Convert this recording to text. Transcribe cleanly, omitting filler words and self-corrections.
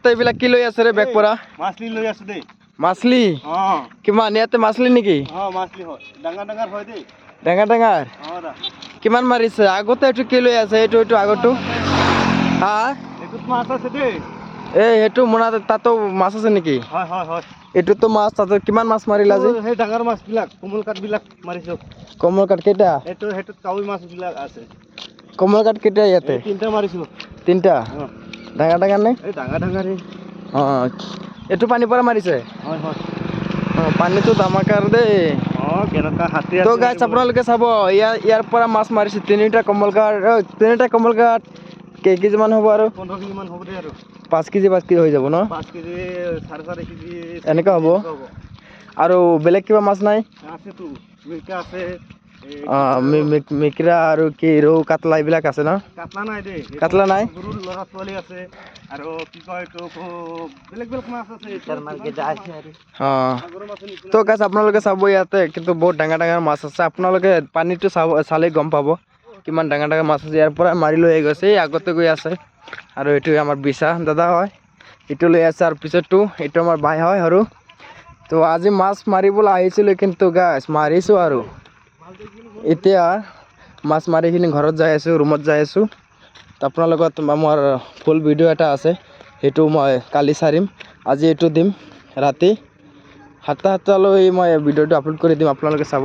এইবিলাক কি লৈ আছে ৰে বেগ পৰা? মাছলি লৈ আছো দেই। মাছলি? কিমান ইয়াতে মাছলি নেকি? মাছলি হয়। ডাঙৰ ডাঙৰ হয় দেই। ডাঙৰ ডাঙৰ? কিমান মাৰিছে? আগতে এইটো কি লৈ আছে? এইটো আগৰটো? হা? এইটোত মাছ আছে দেই। সেইটো মোনা তাতো মাছ আছে নেকি? হয় হয় হয়। এইটোতো মাছ তাতে কিমান মাছ মাৰিলা আজি? সেই ডাঙৰ মাছবিলাক কমল কাঠবিলাক মাৰিছো। কমল কাঠ কেইটা? সেইটোত কাৱৈ মাছবিলাক আছে। কমল কাঠ কেইটা ইয়াতে? তিনিটা মাৰিছো। তিনিটা? ডাঙৰ ডাঙৰ নে? এই ডাঙৰ ডাঙৰ। এইটো পানীৰ পৰা মাৰিছে? হয় হয়। পানীটো ধামাকাৰ দেই। কেনেকুৱা হাতী তো আছে গাইছ আপোনালোকে চাব ইয়াৰ পৰা মাছ মাৰিছে তিনিটা কমল কাঠ কেজি মান হ'ব আৰু? 15 কেজি মান হ'ব দে আৰু। 5 কেজি হৈ যাব ন? 5 কেজি 4.5 কেজি এনেকুৱা হ'ব? আৰু বেলেগ কিবা মাছ নাই? আছেতো, মিৰ্কা আছে। মিকিৰা আৰু কি ৰৌ কাতলা এইবিলাক আছে ন? কাতলা নাই দেই। কাতলা নাই? সৰু ল'ৰা ছোৱালী আছে আৰু কি কয় এইটো বেলেগ মাছ আছে। তো গাইছ আপোনালোকে চাব ইয়াতে কিন্তু বহুত ডাঙৰ ডাঙৰ মাছ আছে। আপোনালোকে পানীটো চালে গম পাব কিমান ডাঙৰ ডাঙৰ মাছ আছে। ইয়াৰ পৰা মাৰি লৈ গৈছে আগতে গৈ আছে। আৰু এইটো আমাৰ বিশা দাদা হয়, এইটো লৈ আছে। আৰু পিছতটো এইটো আমাৰ বাই হয় আৰু। তো আজি মাছ মাৰিবলৈ আহিছিলোঁ কিন্তু গাইছ মাৰিছোঁ আৰু এতিয়া মাছ মাৰি কিনি ঘৰত যাই আছোঁ, ৰুমত যাই আছোঁ। আপোনাৰ লগত মোৰ ফুল ভিডিঅ' এটা আছে, সেইটো মই কালি চাৰিম। আজি এইটো দিম ৰাতি 7টালৈ মই ভিডিঅ'টো আপলোড কৰি দিম, আপোনালোকে চাব।